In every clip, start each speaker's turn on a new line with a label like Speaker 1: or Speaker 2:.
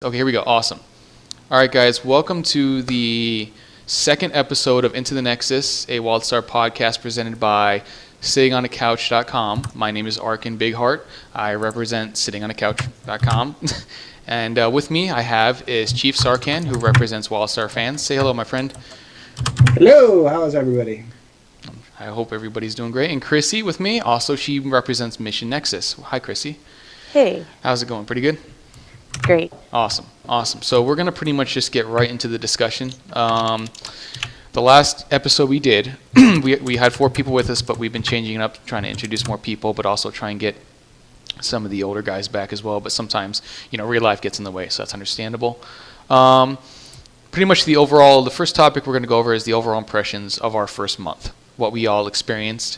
Speaker 1: Okay, here we go. Awesome. All right, guys, welcome to the second episode of Into the Nexus, a Wildstar podcast presented by sittingonacouch.com. My name is Arkin Bigheart. I represent sittingonacouch.com. And with me I have is Chief Sarkan, who represents Wildstar fans. Say hello, my friend.
Speaker 2: Hello, how's everybody?
Speaker 1: I hope everybody's doing great. And Chrissy with me. Also, she represents Mission Nexus. Hi, Chrissy.
Speaker 3: Hey.
Speaker 1: How's it going? Pretty good?
Speaker 3: Great.
Speaker 1: Awesome. So we're going to pretty much just get right into the discussion. The last episode we did, we had 4 people with us, but we've been changing it up, trying to introduce more people, but also try and get some of the older guys back as well. But sometimes, real life gets in the way, so that's understandable. Pretty much the first topic we're going to go over is the overall impressions of our first month, what we all experienced,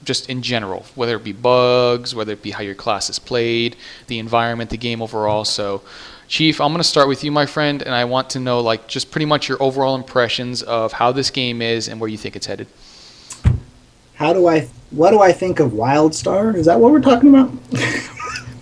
Speaker 1: just in general, whether it be bugs, whether it be how your class is played, the environment, the game overall. So, Chief, I'm going to start with you, my friend, and I want to know, just pretty much your overall impressions of how this game is and where you think it's headed.
Speaker 2: What do I think of Wildstar? Is that what we're talking about?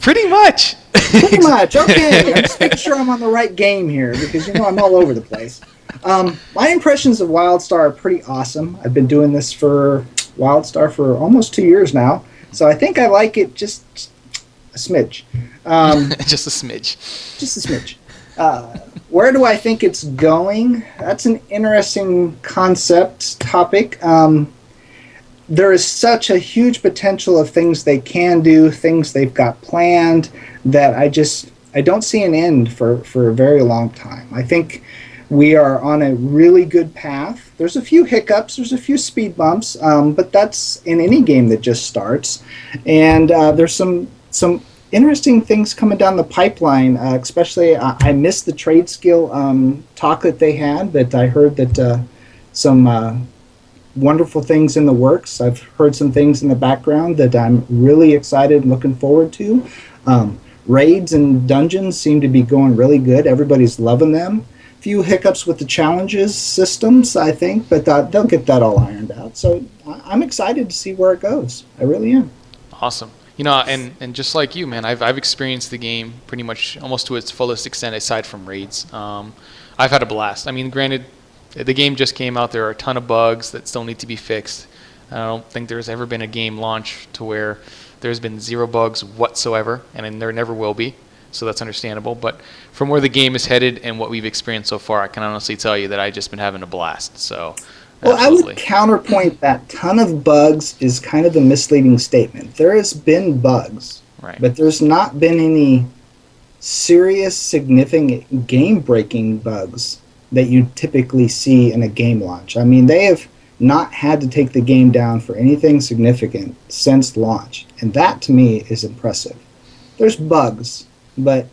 Speaker 1: Pretty much.
Speaker 2: Pretty much. Okay, I'm just making sure I'm on the right game here because I'm all over the place. My impressions of Wildstar are pretty awesome. I've been doing this for Wildstar for almost 2 years now, so I think I like it just a smidge.
Speaker 1: Just a smidge.
Speaker 2: Just a smidge. Where do I think it's going? That's an interesting topic. There is such a huge potential of things they can do, things they've got planned, that I don't see an end for a very long time. I think we are on a really good path. There's a few hiccups, there's a few speed bumps, but that's in any game that just starts. And there's some interesting things coming down the pipeline, especially I missed the trade skill talk that they had, but I heard that some wonderful things in the works. I've heard some things in the background that I'm really excited and looking forward to. Raids and dungeons seem to be going really good. Everybody's loving them. Few hiccups with the challenges systems, I think, but they'll get that all ironed out. So I'm excited to see where it goes. I really am.
Speaker 1: Awesome. And just like you, man, I've experienced the game pretty much almost to its fullest extent, aside from raids. I've had a blast. I mean, granted, the game just came out. There are a ton of bugs that still need to be fixed. I don't think there's ever been a game launch to where there's been 0 bugs whatsoever, and there never will be. So that's understandable. But from where the game is headed and what we've experienced so far, I can honestly tell you that I've just been having a blast. So,
Speaker 2: well,
Speaker 1: absolutely.
Speaker 2: I would counterpoint that ton of bugs is kind of a misleading statement. There has been bugs,
Speaker 1: right,
Speaker 2: but there's not been any serious, significant game-breaking bugs that you typically see in a game launch. I mean, they have not had to take the game down for anything significant since launch, and that to me is impressive. There's bugs, but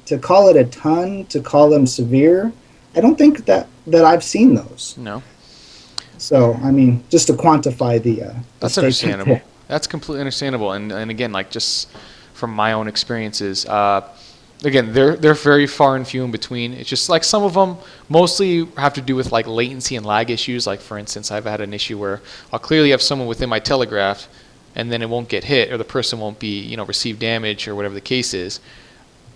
Speaker 2: to call it a ton, to call them severe, I don't think that I've seen those.
Speaker 1: No.
Speaker 2: So, I mean, just to quantify the
Speaker 1: that's understandable. That's completely understandable. And again, just from my own experiences, again, they're very far and few in between. It's just some of them mostly have to do with latency and lag issues. Like, for instance, I've had an issue where I'll clearly have someone within my telegraph, and then it won't get hit, or the person won't be receive damage, or whatever the case is.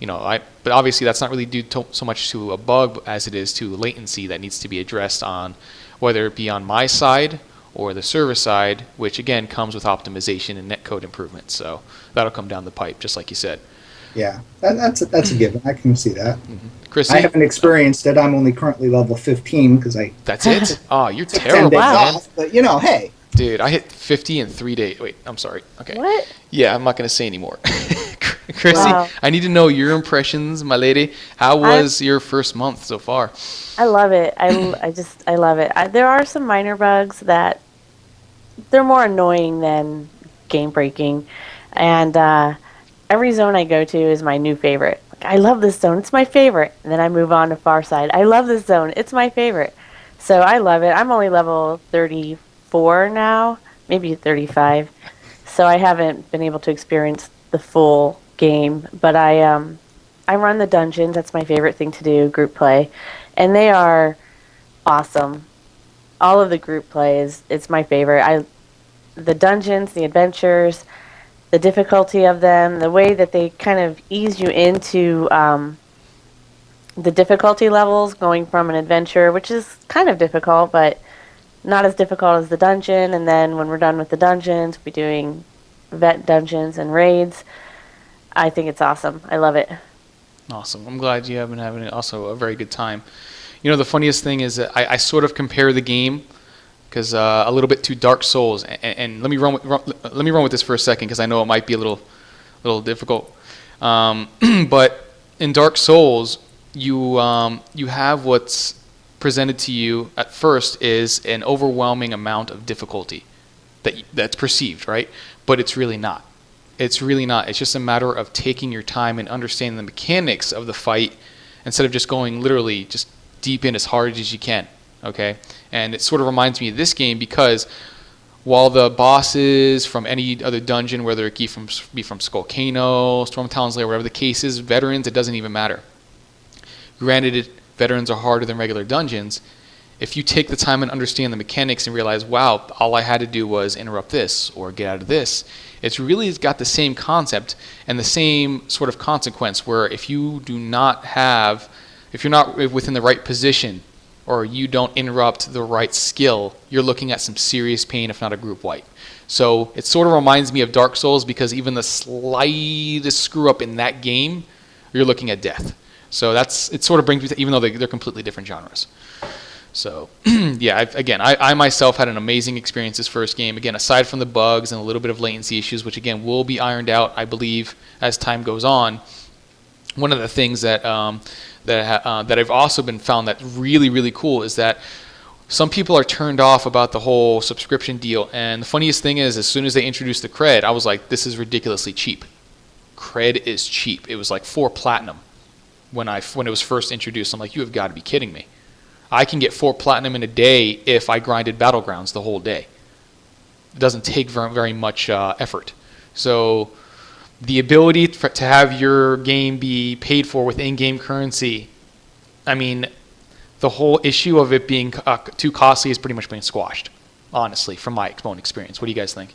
Speaker 1: But obviously that's not really due so much to a bug as it is to latency that needs to be addressed on, whether it be on my side or the server side, which again comes with optimization and netcode improvements. So that'll come down the pipe, just like you said.
Speaker 2: Yeah, that's a given. I can see that.
Speaker 1: Mm-hmm. Chrissy?
Speaker 2: I haven't experienced it. I'm only currently level 15 because I...
Speaker 1: That's it? Oh, you're
Speaker 2: took
Speaker 1: terrible,
Speaker 2: 10 days
Speaker 1: man.
Speaker 2: off, but hey.
Speaker 1: Dude, I hit 50 in 3 days. Wait, I'm sorry. Okay.
Speaker 3: What?
Speaker 1: Yeah, I'm not going to say anymore. Chrissy,
Speaker 3: Wow.
Speaker 1: I need to know your impressions, my lady. How was your first month so far?
Speaker 3: I love it. I love it. There are some minor bugs that they're more annoying than game breaking, and every zone I go to is my new favorite. I love this zone. It's my favorite. And then I move on to Far Side. I love this zone. It's my favorite. So I love it. I'm only level 34 now, maybe 35. So I haven't been able to experience the full game, but I run the dungeons. That's my favorite thing to do, group play, and they are awesome. All of the group play it's my favorite. The dungeons, the adventures, the difficulty of them, the way that they kind of ease you into the difficulty levels, going from an adventure, which is kind of difficult, but not as difficult as the dungeon. And then when we're done with the dungeons, we'll be doing vet dungeons and raids. I think it's awesome. I love it.
Speaker 1: Awesome. I'm glad you have been having also a very good time. You know, the funniest thing is that I sort of compare the game because a little bit to Dark Souls, and let me run with this for a second because I know it might be a little difficult. But in Dark Souls, you have what's presented to you at first is an overwhelming amount of difficulty that's perceived, right? But it's really not. It's really not. It's just a matter of taking your time and understanding the mechanics of the fight instead of just going literally just deep in as hard as you can, okay? And it sort of reminds me of this game because while the bosses from any other dungeon, whether it be from Skullcano, Stormtalon's Lair, whatever the case is, veterans, it doesn't even matter. Granted, veterans are harder than regular dungeons. If you take the time and understand the mechanics and realize, wow, all I had to do was interrupt this or get out of this, it's really got the same concept and the same sort of consequence where if you're not within the right position or you don't interrupt the right skill, you're looking at some serious pain, if not a group wipe. So it sort of reminds me of Dark Souls because even the slightest screw up in that game, you're looking at death. So it sort of brings me to, even though they're completely different genres. So, yeah, I myself had an amazing experience this first game. Again, aside from the bugs and a little bit of latency issues, which, again, will be ironed out, I believe, as time goes on. One of the things that I've also been found that really, really cool is that some people are turned off about the whole subscription deal. And the funniest thing is, as soon as they introduced the Cred, I was like, this is ridiculously cheap. Cred is cheap. It was like 4 platinum when it was first introduced. I'm like, you have got to be kidding me. I can get 4 platinum in a day if I grinded Battlegrounds the whole day. It doesn't take very much effort. So the ability to have your game be paid for with in-game currency, I mean, the whole issue of it being too costly is pretty much being squashed, honestly, from my own experience. What do you guys think?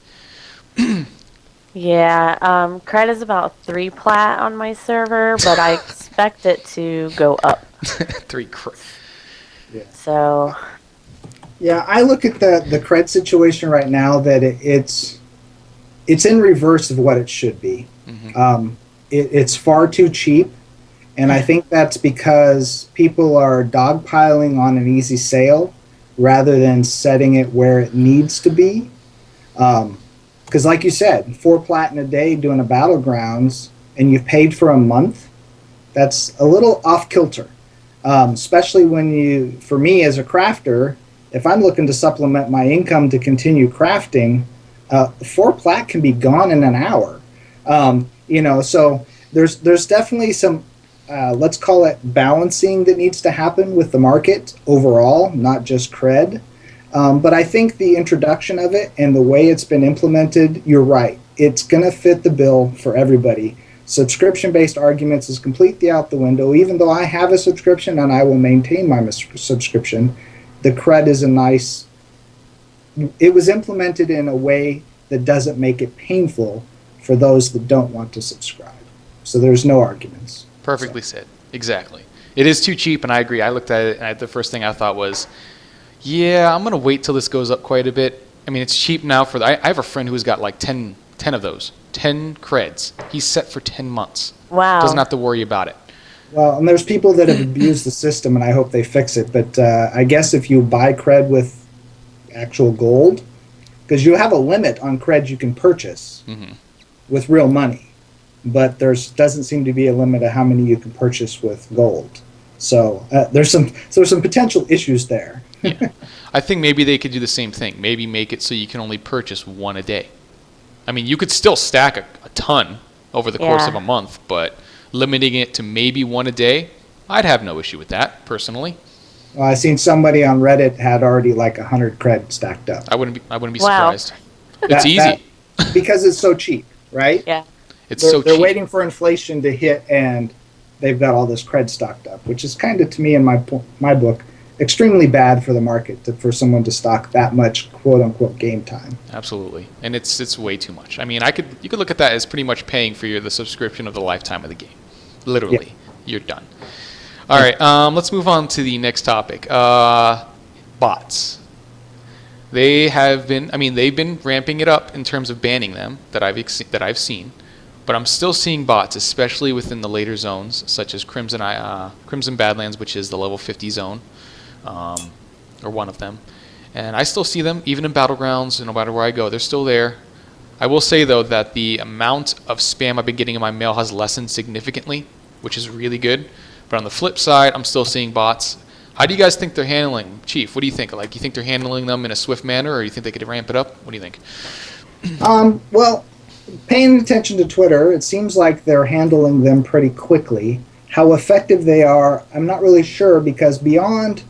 Speaker 3: Yeah, Cred is about 3 plat on my server, but I expect it to go up.
Speaker 1: 3 Cred.
Speaker 2: Yeah.
Speaker 3: So,
Speaker 2: Yeah, I look at the Cred situation right now that it's in reverse of what it should be.
Speaker 1: Mm-hmm.
Speaker 2: It's far too cheap, and I think that's because people are dogpiling on an easy sale rather than setting it where it needs to be. Because like you said, 4 plat in a day doing a Battlegrounds, and you've paid for a month, that's a little off kilter. Especially for me as a crafter, if I'm looking to supplement my income to continue crafting, 4 plat can be gone in an hour. So there's definitely some, let's call it balancing that needs to happen with the market overall, not just Cred. But I think the introduction of it and the way it's been implemented, you're right. It's going to fit the bill for everybody. Subscription-based arguments is completely out the window. Even though I have a subscription and I will maintain my subscription, the Cred is it was implemented in a way that doesn't make it painful for those that don't want to subscribe. So there's no arguments.
Speaker 1: Perfectly said. Exactly. It is too cheap, and I agree. I looked at it, and the first thing I thought was, yeah, I'm going to wait till this goes up quite a bit. I mean, it's cheap now I have a friend who's got like 10 of those. 10 Creds. He's set for 10 months.
Speaker 3: wow.
Speaker 1: Doesn't have to worry about it.
Speaker 2: Well, and there's people that have abused the system, and I hope they fix it. But I guess if you buy Cred with actual gold, because you have a limit on Cred you can purchase with real money, but doesn't seem to be a limit of how many you can purchase with gold. So there's some potential issues there.
Speaker 1: Yeah. I think maybe they could do the same thing. Maybe make it so you can only purchase 1 a day. I mean, you could still stack a ton over the course of a month, but limiting it to maybe 1 a day, I'd have no issue with that, personally.
Speaker 2: Well, I seen somebody on Reddit had already like 100 Cred stacked up.
Speaker 1: I wouldn't be
Speaker 3: Wow.
Speaker 1: surprised. It's easy.
Speaker 2: Because it's so cheap, right?
Speaker 3: Yeah.
Speaker 1: They're
Speaker 2: They're
Speaker 1: cheap.
Speaker 2: waiting for inflation to hit, and they've got all this Cred stocked up, which is kind of, to me, in my book, extremely bad for the market for someone to stock that much quote unquote game time.
Speaker 1: Absolutely, and it's way too much. I mean, you could look at that as pretty much paying for the subscription of the lifetime of the game. Literally, You're done. All right, let's move on to the next topic. Bots. They've been ramping it up in terms of banning them that I've seen, but I'm still seeing bots, especially within the later zones, such as Crimson Badlands, which is the level 50 zone, or one of them. And I still see them, even in Battlegrounds, no matter where I go, they're still there. I will say, though, that the amount of spam I've been getting in my mail has lessened significantly, which is really good. But on the flip side, I'm still seeing bots. How do you guys think they're handling? Chief, what do you think? Like, you think they're handling them in a swift manner, or you think they could ramp it up? What do you think?
Speaker 2: Well, paying attention to Twitter, it seems like they're handling them pretty quickly. How effective they are, I'm not really sure, because beyond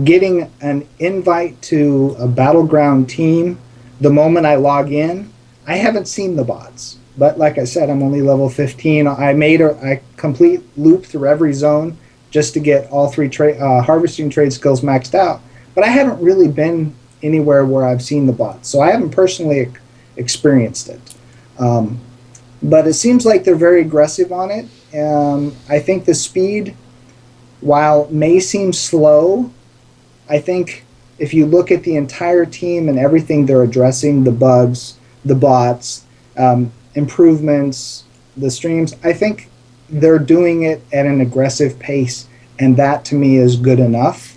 Speaker 2: getting an invite to a Battleground team the moment I log in, I haven't seen the bots. But like I said, I'm only level 15. I made a complete loop through every zone just to get all three harvesting trade skills maxed out. But I haven't really been anywhere where I've seen the bots, so I haven't personally experienced it. But it seems like they're very aggressive on it. I think the speed, while may seem slow, I think if you look at the entire team and everything they're addressing, the bugs, the bots, improvements, the streams, I think they're doing it at an aggressive pace, and that to me is good enough.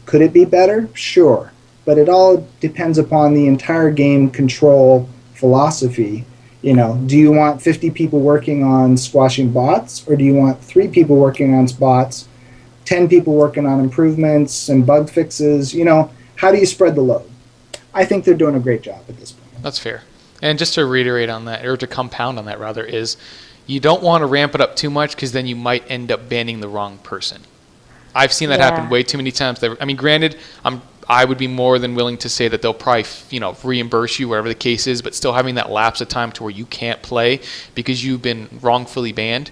Speaker 2: Could it be better? Sure. But it all depends upon the entire game control philosophy. You know, do you want 50 people working on squashing bots, or do you want 3 people working on bots, 10 people working on improvements and bug fixes? You know, how do you spread the load? I think they're doing a great job at this point.
Speaker 1: That's fair. And just to reiterate on that, or to compound on that rather, is you don't want to ramp it up too much, because then you might end up banning the wrong person. I've seen that happen way too many times. I mean, granted, I would be more than willing to say that they'll probably, reimburse you, whatever the case is, but still having that lapse of time to where you can't play because you've been wrongfully banned,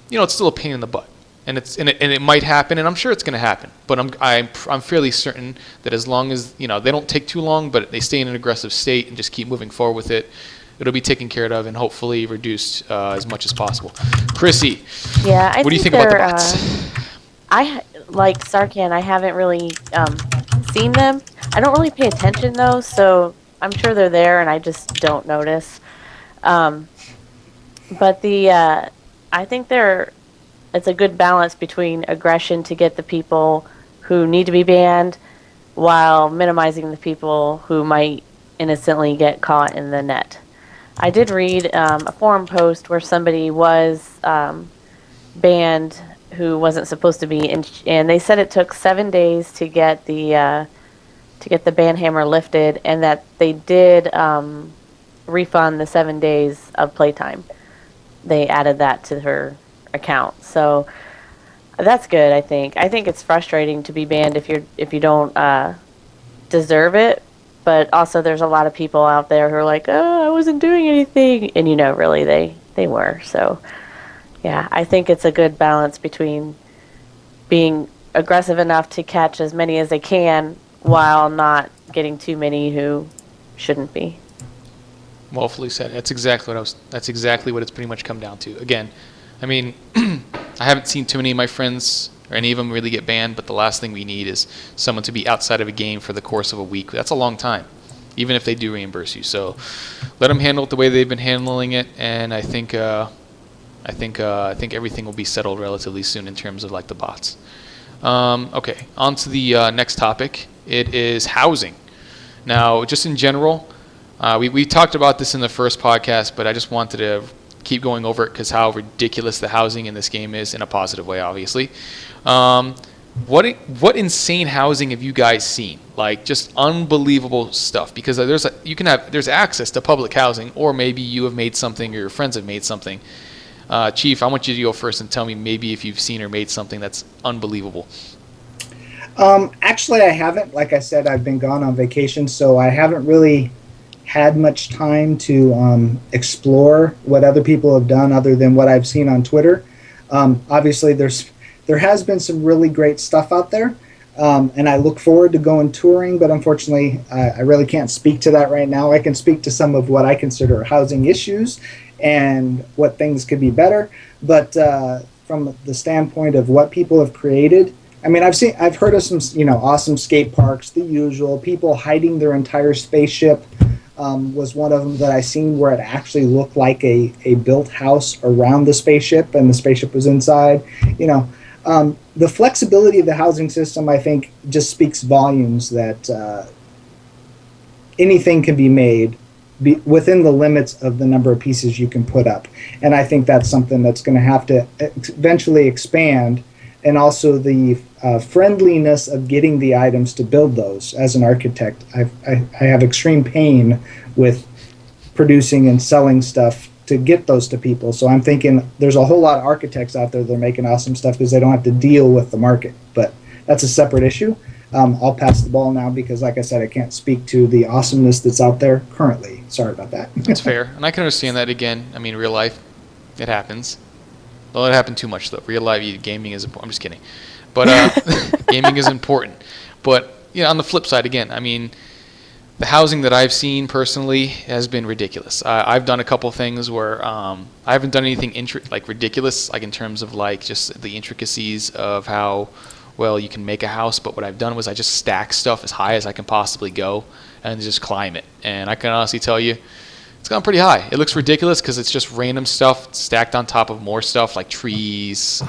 Speaker 1: it's still a pain in the butt. And it might happen, and I'm sure it's going to happen. But I'm fairly certain that as long as they don't take too long, but they stay in an aggressive state and just keep moving forward with it, it'll be taken care of and hopefully reduced as much as possible. Chrissy, what do you think about the bots?
Speaker 3: I like Sarkhan. I haven't really seen them. I don't really pay attention though, so I'm sure they're there, and I just don't notice. But I think it's a good balance between aggression to get the people who need to be banned, while minimizing the people who might innocently get caught in the net. I did read a forum post where somebody was banned who wasn't supposed to be, and they said it took 7 days to get the ban hammer lifted, and that they did refund the 7 days of playtime. They added that to her account, so that's good. I think it's frustrating to be banned if you don't deserve it, but also there's a lot of people out there who are like, oh, I wasn't doing anything, and really they were. So yeah, I think it's a good balance between being aggressive enough to catch as many as they can while not getting too many who shouldn't be.
Speaker 1: Well, fully said. That's exactly what it's pretty much come down to. Again, I mean, I haven't seen too many of my friends or any of them really get banned, but the last thing we need is someone to be outside of a game for the course of a week. That's a long time, even if they do reimburse you. So let them handle it the way they've been handling it, and I think everything will be settled relatively soon in terms of like the bots. Okay, on to the next topic. It is housing. Now, just in general, we talked about this in the first podcast, but I just wanted to keep going over it because how ridiculous the housing in this game is, in a positive way, obviously. What insane housing have you guys seen? Like, just unbelievable stuff. Because there's access to public housing, or maybe you have made something, or your friends have made something. Chief, I want you to go first and tell me maybe if you've seen or made something that's unbelievable.
Speaker 2: Actually, I haven't. Like I said, I've been gone on vacation, so I haven't really had much time to explore what other people have done other than what I've seen on Twitter. Obviously, there has been some really great stuff out there, and I look forward to going touring, but unfortunately, I really can't speak to that right now. I can speak to some of what I consider housing issues and what things could be better, but from the standpoint of what people have created. I mean, I've heard of some, awesome skate parks, the usual. People hiding their entire spaceship was one of them that I seen where it actually looked like a built house around the spaceship, and the spaceship was inside. The flexibility of the housing system, I think, just speaks volumes that anything can be made within the limits of the number of pieces you can put up. And I think that's something that's going to have to eventually expand, and also the friendliness of getting the items to build those. As an architect, I have extreme pain with producing and selling stuff to get those to people. So I'm thinking there's a whole lot of architects out there that are making awesome stuff because they don't have to deal with the market. But that's a separate issue. I'll pass the ball now because, like I said, I can't speak to the awesomeness that's out there currently. Sorry about that.
Speaker 1: That's fair. And I can understand that. Again, I mean, real life, it happens. Don't let it happen too much, though. Real life, gaming is important. I'm just kidding. But gaming is important. But, on the flip side, again, I mean, the housing that I've seen personally has been ridiculous. I've done a couple things where I haven't done anything ridiculous, like in terms of just the intricacies of how well you can make a house. But what I've done was I just stack stuff as high as I can possibly go and just climb it. And I can honestly tell you, it's gone pretty high. It looks ridiculous because it's just random stuff stacked on top of more stuff like trees,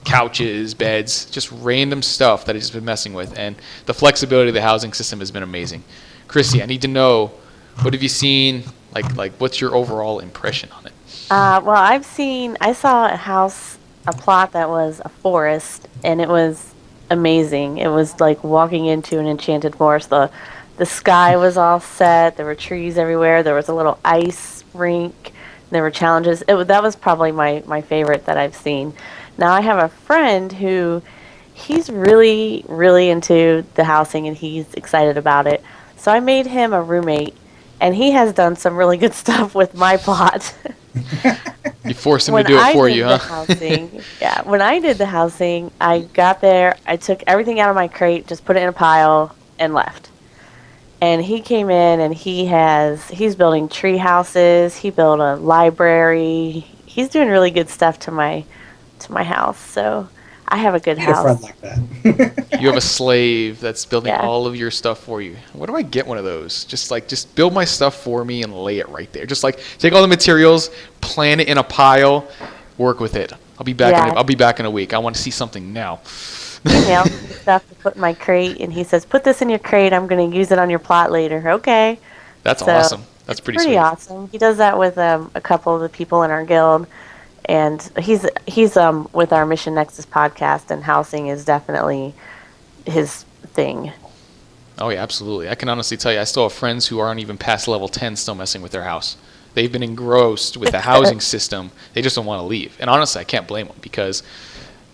Speaker 1: couches, beds, just random stuff that I've just been messing with. And the flexibility of the housing system has been amazing. Chrissy, I need to know, what have you seen? Like what's your overall impression on it?
Speaker 3: Well, I saw a plot that was a forest, and it was amazing. It was like walking into an enchanted forest. The sky was all set. There were trees everywhere. There was a little ice rink. There were challenges. That was probably my favorite that I've seen. Now, I have a friend who he's really, really into the housing, and he's excited about it. So I made him a roommate, and he has done some really good stuff with my plot.
Speaker 1: You forced him to do it for you, huh?
Speaker 3: When I did the housing, I got there, I took everything out of my crate, just put it in a pile, and left. And he came in, and he's building tree houses. He built a library. He's doing really good stuff to my house. So I have a good house.
Speaker 2: A friend like that.
Speaker 1: You have a slave that's building all of your stuff for you. What do I get one of those? Just build my stuff for me and lay it right there. Just take all the materials, plant it in a pile, work with it. I'll be back. I'll be back in a week. I want to see something now.
Speaker 3: Email stuff to put in my crate, and he says, "Put this in your crate. I'm going to use it on your plot later." Okay.
Speaker 1: That's awesome. That's pretty sweet.
Speaker 3: Awesome. He does that with a couple of the people in our guild, and he's with our Mission Nexus podcast, and housing is definitely his thing.
Speaker 1: Oh yeah, absolutely. I can honestly tell you, I still have friends who aren't even past level 10 still messing with their house. They've been engrossed with the housing system. They just don't want to leave. And honestly, I can't blame them because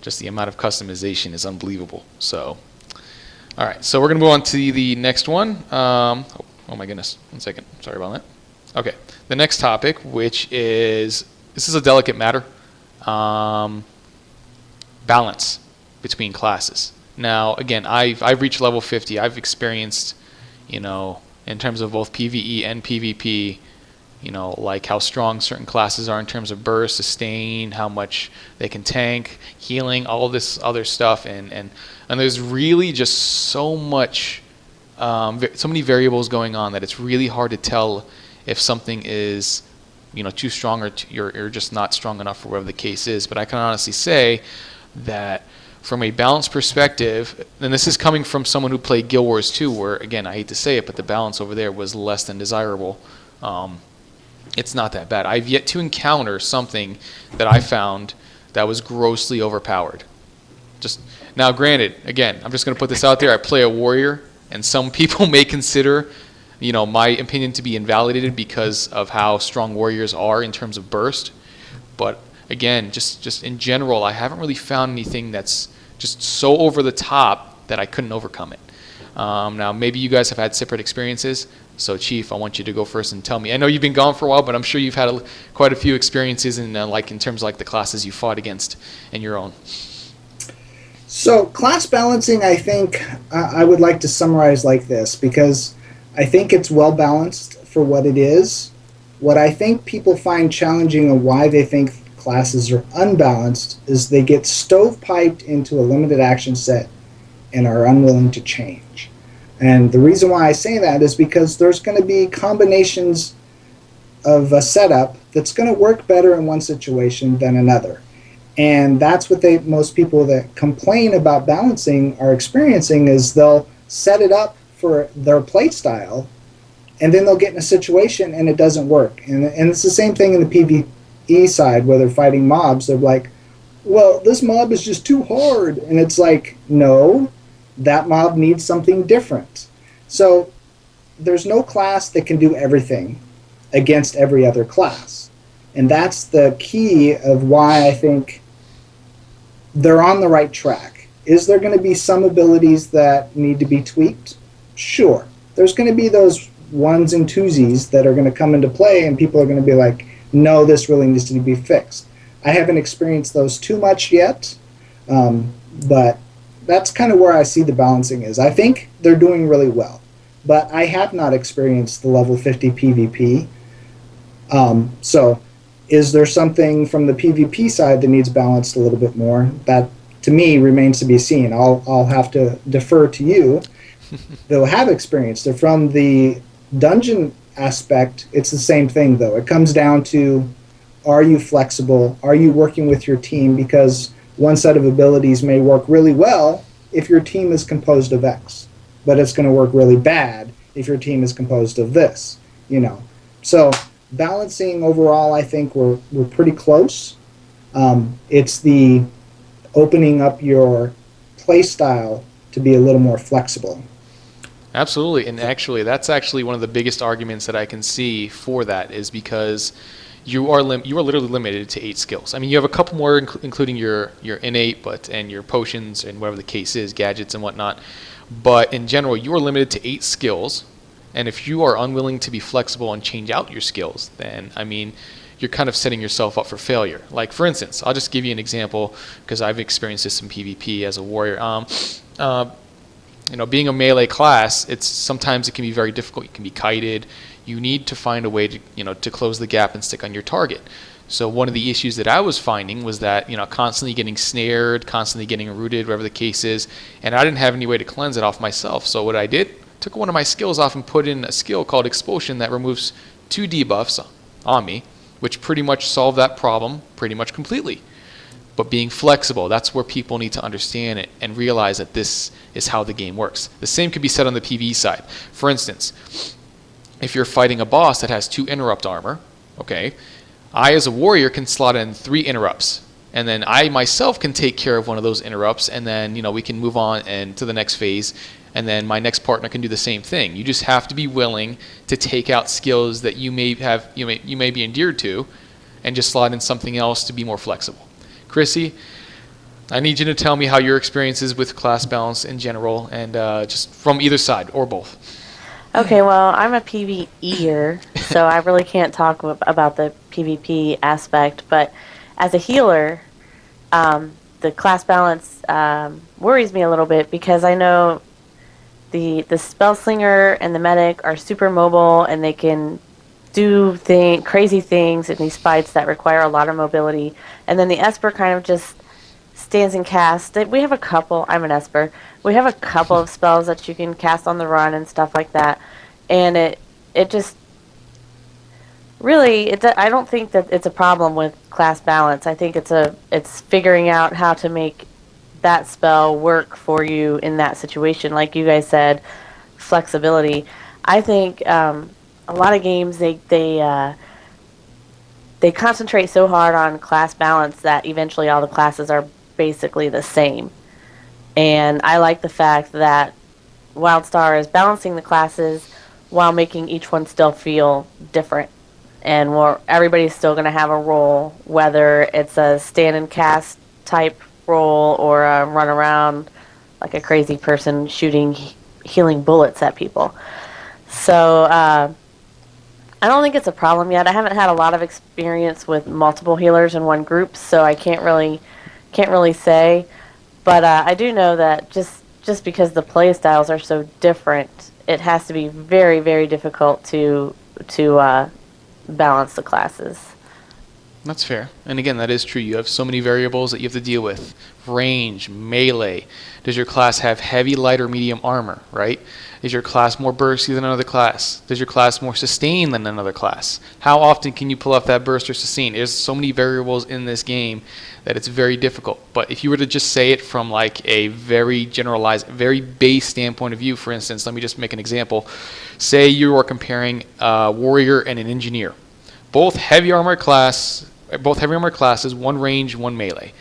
Speaker 1: just the amount of customization is unbelievable. So, all right. So we're going to move on to the next one. Oh my goodness. 1 second. Sorry about that. Okay. The next topic, which is, this is a delicate matter, balance between classes. Now, again, I've reached level 50. I've experienced, in terms of both PvE and PvP, like how strong certain classes are in terms of burst, sustain, how much they can tank, healing, all this other stuff, and there's really just so much, so many variables going on that it's really hard to tell if something is, too strong or you're just not strong enough for whatever the case is. But I can honestly say that from a balance perspective, and this is coming from someone who played Guild Wars 2, where, again, I hate to say it, but the balance over there was less than desirable. It's not that bad. I've yet to encounter something that I found that was grossly overpowered. Now, granted, again, I'm just going to put this out there. I play a warrior, and some people may consider, my opinion to be invalidated because of how strong warriors are in terms of burst. But again, just in general, I haven't really found anything that's just so over the top that I couldn't overcome it. Now, maybe you guys have had separate experiences. So, Chief, I want you to go first and tell me. I know you've been gone for a while, but I'm sure you've had quite a few experiences in terms of the classes you fought against in your own.
Speaker 2: So, class balancing, I think I would like to summarize like this, because I think it's well balanced for what it is. What I think people find challenging and why they think classes are unbalanced is they get stovepiped into a limited action set and are unwilling to change. And the reason why I say that is because there's going to be combinations of a setup that's going to work better in one situation than another. And that's what most people that complain about balancing are experiencing, is they'll set it up for their play style, and then they'll get in a situation and it doesn't work. And it's the same thing in the PvE side where they're fighting mobs. They're like, well, this mob is just too hard. And it's like, no, that mob needs something different. So there's no class that can do everything against every other class. And that's the key of why I think they're on the right track. Is there going to be some abilities that need to be tweaked? Sure. There's going to be those ones and twosies that are going to come into play and people are going to be like, no, this really needs to be fixed. I haven't experienced those too much yet, but that's kind of where I see the balancing is. I think they're doing really well, but I have not experienced the level 50 PvP. So is there something from the PvP side that needs balanced a little bit more? That, to me, remains to be seen. I'll have to defer to you. They'll have experienced it. From the dungeon aspect, it's the same thing, though. It comes down to, are you flexible? Are you working with your team? Because one set of abilities may work really well if your team is composed of X, but it's going to work really bad if your team is composed of this, So balancing overall, I think we're pretty close. It's the opening up your play style to be a little more flexible.
Speaker 1: Absolutely, and actually, that's actually one of the biggest arguments that I can see for that, is because you are literally limited to 8 skills. I mean, you have a couple more, including your innate, and your potions and whatever the case is, gadgets and whatnot. But in general, you are limited to 8 skills, and if you are unwilling to be flexible and change out your skills, then you're kind of setting yourself up for failure. Like, for instance, I'll just give you an example because I've experienced this in PvP as a warrior. Being a melee class, sometimes it can be very difficult. You can be kited. You need to find a way to close the gap and stick on your target. So one of the issues that I was finding was that, constantly getting snared, constantly getting rooted, whatever the case is, and I didn't have any way to cleanse it off myself. So what I did, took one of my skills off and put in a skill called Expulsion that removes 2 debuffs on me, which pretty much solved that problem pretty much completely. But being flexible, that's where people need to understand it and realize that this is how the game works. The same could be said on the PvE side. For instance, if you're fighting a boss that has 2 interrupt armor, okay, I as a warrior can slot in 3 interrupts. And then I myself can take care of one of those interrupts, and then we can move on and to the next phase, and then my next partner can do the same thing. You just have to be willing to take out skills that you may be endeared to, and just slot in something else to be more flexible. Chrissy, I need you to tell me how your experience is with class balance in general, and just from either side or both.
Speaker 3: Okay, well, I'm a PvEer, so I really can't talk about the PvP aspect, but as a healer, the class balance worries me a little bit because I know the spellslinger and the medic are super mobile and they can do crazy things in these fights that require a lot of mobility, and then the Esper kind of just stands and casts. I'm an Esper. We have a couple of spells that you can cast on the run and stuff like that, and it just really, I don't think that it's a problem with class balance. I think it's figuring out how to make that spell work for you in that situation. Like you guys said, flexibility. I think a lot of games they concentrate so hard on class balance that eventually all the classes are basically the same. And I like the fact that Wildstar is balancing the classes while making each one still feel different. And everybody's still going to have a role, whether it's a stand and cast type role or a run around like a crazy person shooting healing bullets at people. So I don't think it's a problem yet. I haven't had a lot of experience with multiple healers in one group, so I can't really say. But I do know that just because the play styles are so different, it has to be very, very difficult to balance the classes.
Speaker 1: That's fair. And again, that is true. You have so many variables that you have to deal with. Range, melee. Does your class have heavy, light, or medium armor, right? Is your class more bursty than another class? Does your class more sustain than another class? How often can you pull off that burst or sustain? There's so many variables in this game that it's very difficult. But if you were to just say it from like a very generalized, very base standpoint of view, for instance, let me just make an example. Say you are comparing a warrior and an engineer. Both heavy armor classes, one range, one melee.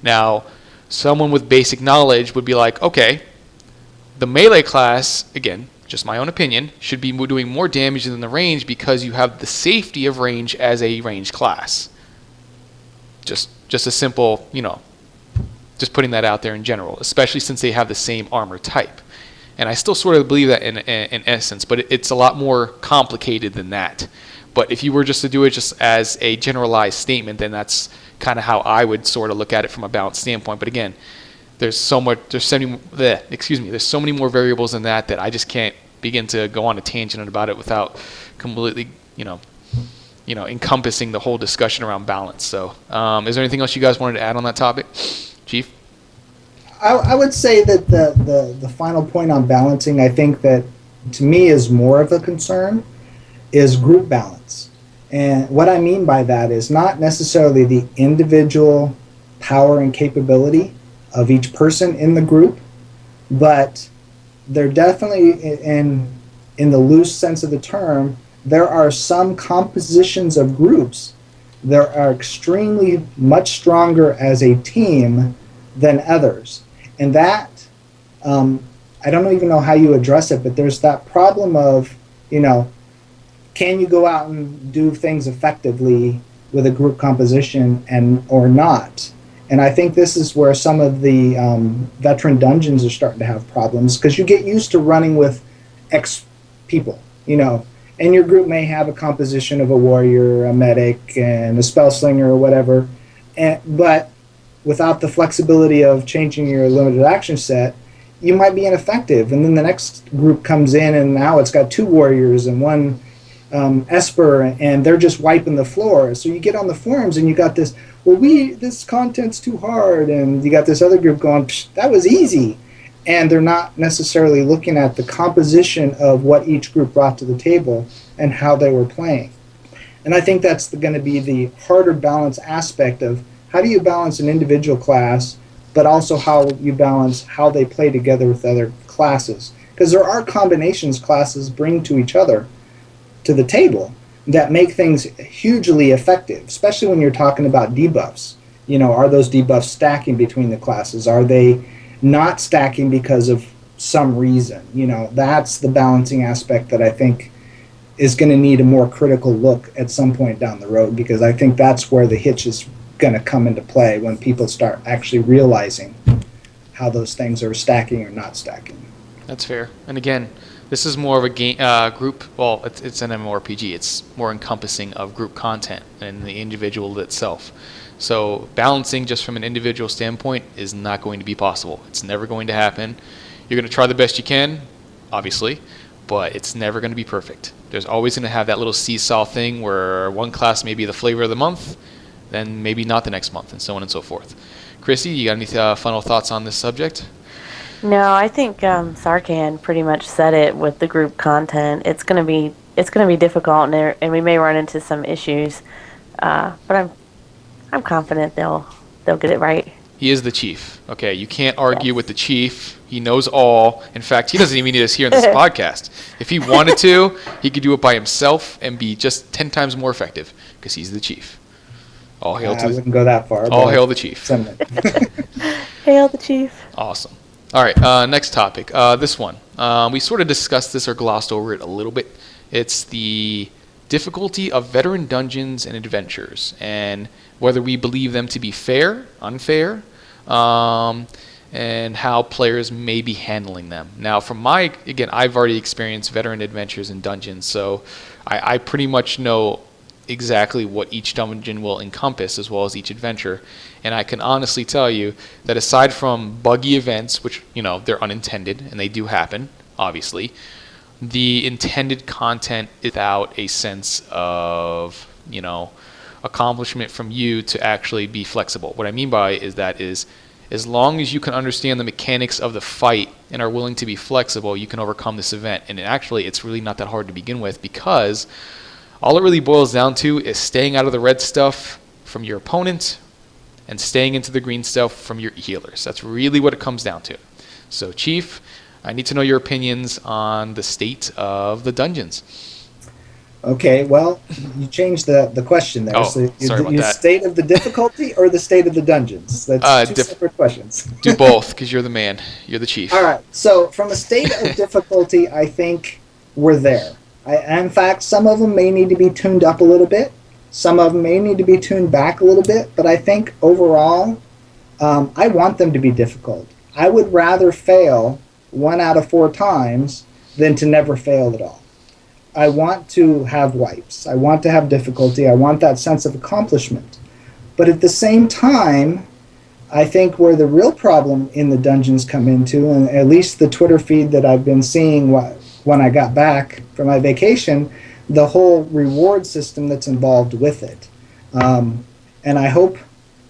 Speaker 1: Now, someone with basic knowledge would be like, okay, the melee class, again, just my own opinion, should be doing more damage than the range because you have the safety of range as a range class. Just a simple, just putting that out there in general, especially since they have the same armor type. And I still sort of believe that in essence, but it's a lot more complicated than that. But if you were just to do it just as a generalized statement, then that's kind of how I would sort of look at it from a balanced standpoint. But again, there's so many more variables than that I just can't begin to go on a tangent about it without completely, encompassing the whole discussion around balance. So, is there anything else you guys wanted to add on that topic, Chief?
Speaker 2: I would say that the final point on balancing, I think that to me is more of a concern, is group balance. And what I mean by that is not necessarily the individual power and capability of each person in the group, but they're definitely, in the loose sense of the term, there are some compositions of groups that are extremely much stronger as a team than others. And that, I don't even know how you address it, but there's that problem of, can you go out and do things effectively with a group composition or not? And I think this is where some of the veteran dungeons are starting to have problems, because you get used to running with X people, and your group may have a composition of a warrior, a medic, and a spell slinger or whatever, but without the flexibility of changing your limited action set, you might be ineffective. And then the next group comes in, and now it's got 2 warriors and 1 Esper, and they're just wiping the floor. So you get on the forums and you got this, this content's too hard, and you got this other group going, that was easy. And they're not necessarily looking at the composition of what each group brought to the table and how they were playing. And I think that's going to be the harder balance aspect of how do you balance an individual class, but also how you balance how they play together with other classes. Because there are combinations classes bring to each other, to the table, that make things hugely effective, especially when you're talking about debuffs. Are those debuffs stacking between the classes? Are they not stacking because of some reason? That's the balancing aspect that I think is going to need a more critical look at some point down the road, because I think that's where the hitch is going to come into play, when people start actually realizing how those things are stacking or not stacking.
Speaker 1: That's fair. And again, this is more of a game group. Well, it's an MMORPG. It's more encompassing of group content than the individual itself. So balancing just from an individual standpoint is not going to be possible. It's never going to happen. You're going to try the best you can, obviously, but it's never going to be perfect. There's always going to have that little seesaw thing where one class may be the flavor of the month, then maybe not the next month, and so on and so forth. Chrissy, you got any final thoughts on this subject?
Speaker 3: No, I think Sarkhan pretty much said it with the group content. It's gonna be difficult, and we may run into some issues, but I'm confident they'll get it right.
Speaker 1: He is the chief. Okay, you can't argue with the chief. He knows all. In fact, he doesn't even need us here in this podcast. If he wanted to, he could do it by himself and be just 10 times more effective, because he's the chief. All hail
Speaker 2: I wouldn't go that far.
Speaker 1: All hail the chief.
Speaker 3: Hail the chief.
Speaker 1: Awesome. All right, next topic. This one. We sort of discussed this or glossed over it a little bit. It's the difficulty of veteran dungeons and adventures, and whether we believe them to be fair, unfair, and how players may be handling them. Now, I've already experienced veteran adventures and dungeons, so I pretty much know exactly what each dungeon will encompass as well as each adventure. And I can honestly tell you that aside from buggy events, which, they're unintended and they do happen, obviously, the intended content is without a sense of, accomplishment from you to actually be flexible. What I mean by is as long as you can understand the mechanics of the fight and are willing to be flexible, you can overcome this event. And actually, it's really not that hard to begin with, because all it really boils down to is staying out of the red stuff from your opponent and staying into the green stuff from your healers. That's really what it comes down to. So, Chief, I need to know your opinions on the state of the dungeons.
Speaker 2: Okay, well, you changed the question there.
Speaker 1: Oh,
Speaker 2: so
Speaker 1: sorry about that.
Speaker 2: State of the difficulty or the state of the dungeons? That's two separate questions.
Speaker 1: Do both, because you're the man. You're the chief.
Speaker 2: All right, so from a state of difficulty, I think we're there. In fact, some of them may need to be tuned up a little bit. Some of them may need to be tuned back a little bit. But I think overall, I want them to be difficult. I would rather fail 1 out of 4 times than to never fail at all. I want to have wipes. I want to have difficulty. I want that sense of accomplishment. But at the same time, I think where the real problem in the dungeons come into, and at least the Twitter feed that I've been seeing when I got back from my vacation, the whole reward system that's involved with it. And I hope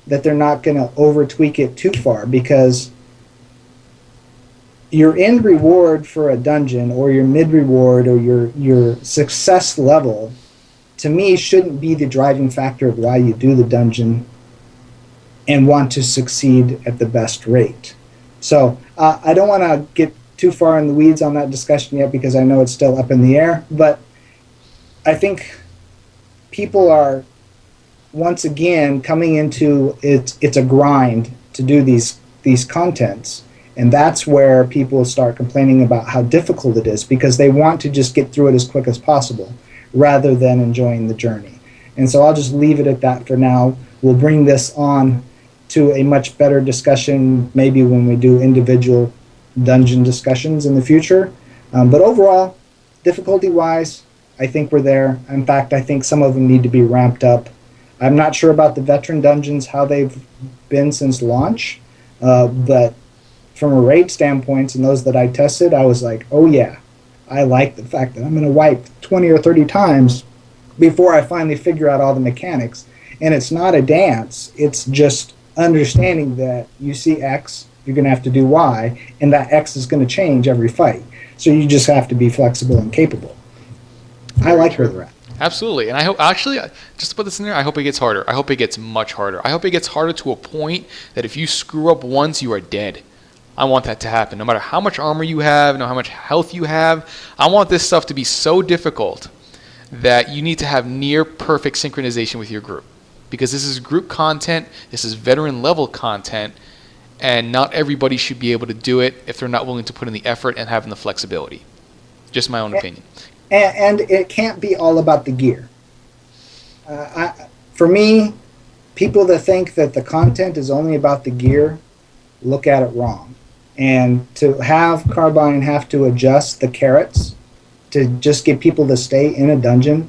Speaker 2: that they're not going to over-tweak it too far, because your end reward for a dungeon or your mid reward or your success level, to me, shouldn't be the driving factor of why you do the dungeon and want to succeed at the best rate. So I don't want to get too far in the weeds on that discussion yet, because I know it's still up in the air, but I think people are once again coming into it's a grind to do these contents. And that's where people start complaining about how difficult it is, because they want to just get through it as quick as possible rather than enjoying the journey. And so I'll just leave it at that for now. We'll bring this on to a much better discussion maybe when we do individual dungeon discussions in the future. But overall, difficulty-wise, I think we're there. In fact, I think some of them need to be ramped up. I'm not sure about the veteran dungeons, how they've been since launch, but from a raid standpoint, and those that I tested, I was like, oh yeah, I like the fact that I'm going to wipe 20 or 30 times before I finally figure out all the mechanics. And it's not a dance. It's just understanding that you see X, you're going to have to do Y, and that X is going to change every fight. So you just have to be flexible and capable. I like where they're at.
Speaker 1: Absolutely. And I hope, actually, just to put this in there, I hope it gets harder. I hope it gets much harder. I hope it gets harder to a point that if you screw up once, you are dead. I want that to happen. No matter how much armor you have, no matter how much health you have, I want this stuff to be so difficult that you need to have near perfect synchronization with your group. Because this is group content, this is veteran level content, and not everybody should be able to do it if they're not willing to put in the effort and having the flexibility. Just my own opinion.
Speaker 2: And it can't be all about the gear. For me, people that think that the content is only about the gear look at it wrong. And to have Carbine have to adjust the carrots to just get people to stay in a dungeon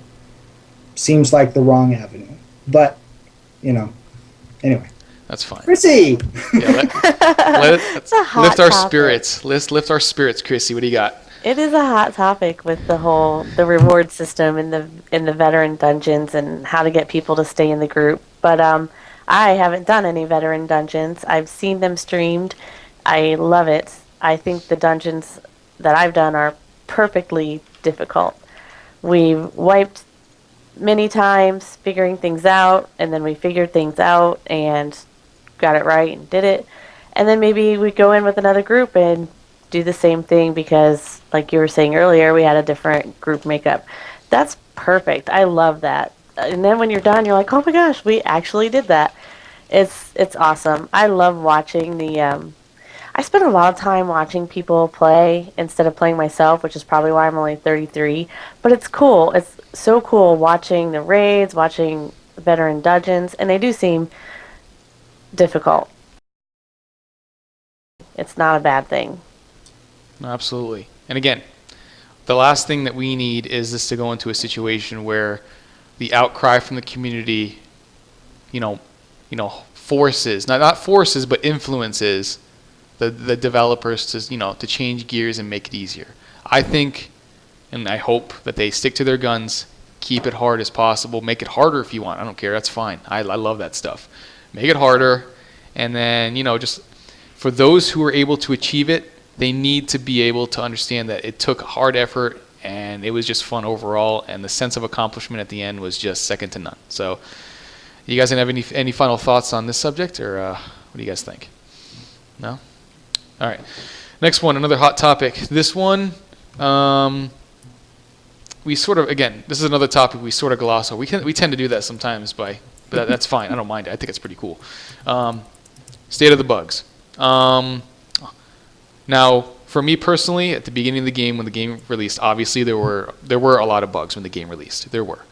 Speaker 2: seems like the wrong avenue. But, anyway.
Speaker 1: That's fine.
Speaker 2: Chrissy!
Speaker 1: Yeah, let's lift our
Speaker 3: topic.
Speaker 1: spirits. Let's lift our spirits, Chrissy. What do you got?
Speaker 3: It is a hot topic with the reward system in the veteran dungeons and how to get people to stay in the group. But I haven't done any veteran dungeons. I've seen them streamed. I love it. I think the dungeons that I've done are perfectly difficult. We've wiped many times figuring things out, and then we figured things out and got it right and did it. And then maybe we go in with another group and do the same thing because, like you were saying earlier, we had a different group makeup. That's perfect. I love that. And then when you're done, you're like, oh my gosh, we actually did that. It's awesome. I love watching I spend a lot of time watching people play instead of playing myself, which is probably why I'm only 33. But it's cool. It's so cool watching the raids, watching veteran dungeons, and they do seem difficult. It's not a bad thing.
Speaker 1: No, absolutely. And again, the last thing that we need is this to go into a situation where the outcry from the community, forces, not forces, but influences the developers to change gears and make it easier. I think, and I hope that they stick to their guns, Keep it hard as possible. Make it harder if you want. I don't care. That's fine. I love that stuff. Make it harder. And then, just for those who are able to achieve it, they need to be able to understand that it took hard effort and it was just fun overall. And the sense of accomplishment at the end was just second to none. So you guys have any final thoughts on this subject, or what do you guys think? No? All right. Next one, another hot topic. This one, we sort of, again, this is another topic we sort of gloss over. We tend to do that sometimes, but that's fine. I don't mind it. I think it's pretty cool. State of the bugs. Now, for me personally, at the beginning of the game, when the game released, obviously there were a lot of bugs when the game released. There were.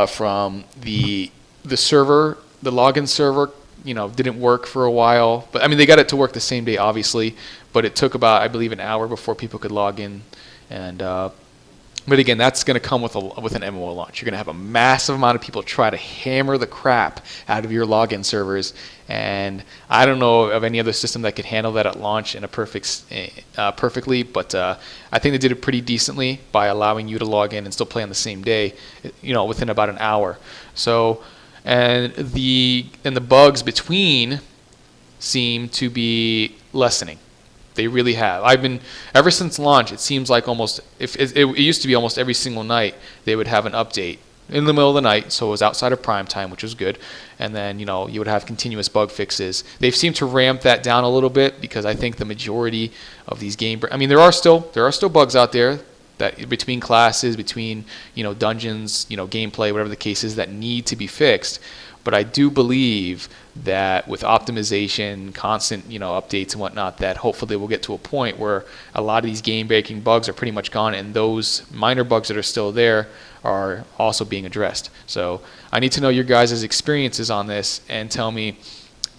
Speaker 1: From the server, the login server, didn't work for a while. But I mean, they got it to work the same day, obviously. But it took about, I believe, an hour before people could log in. And but again, that's going to come with an MMO launch. You're going to have a massive amount of people try to hammer the crap out of your login servers. And I don't know of any other system that could handle that at launch in a perfectly. But I think they did it pretty decently by allowing you to log in and still play on the same day, within about an hour. So, and the bugs between seem to be lessening. They really have. Ever since launch, it seems like it used to be almost every single night they would have an update in the middle of the night, so it was outside of prime time, which was good. And then, you would have continuous bug fixes. They've seemed to ramp that down a little bit because I think the majority of these there are still bugs out there that between classes, between, dungeons, gameplay, whatever the case is, that need to be fixed. But I do believe that with optimization, constant, updates and whatnot, that hopefully we'll get to a point where a lot of these game-breaking bugs are pretty much gone, and those minor bugs that are still there are also being addressed. So I need to know your guys' experiences on this and tell me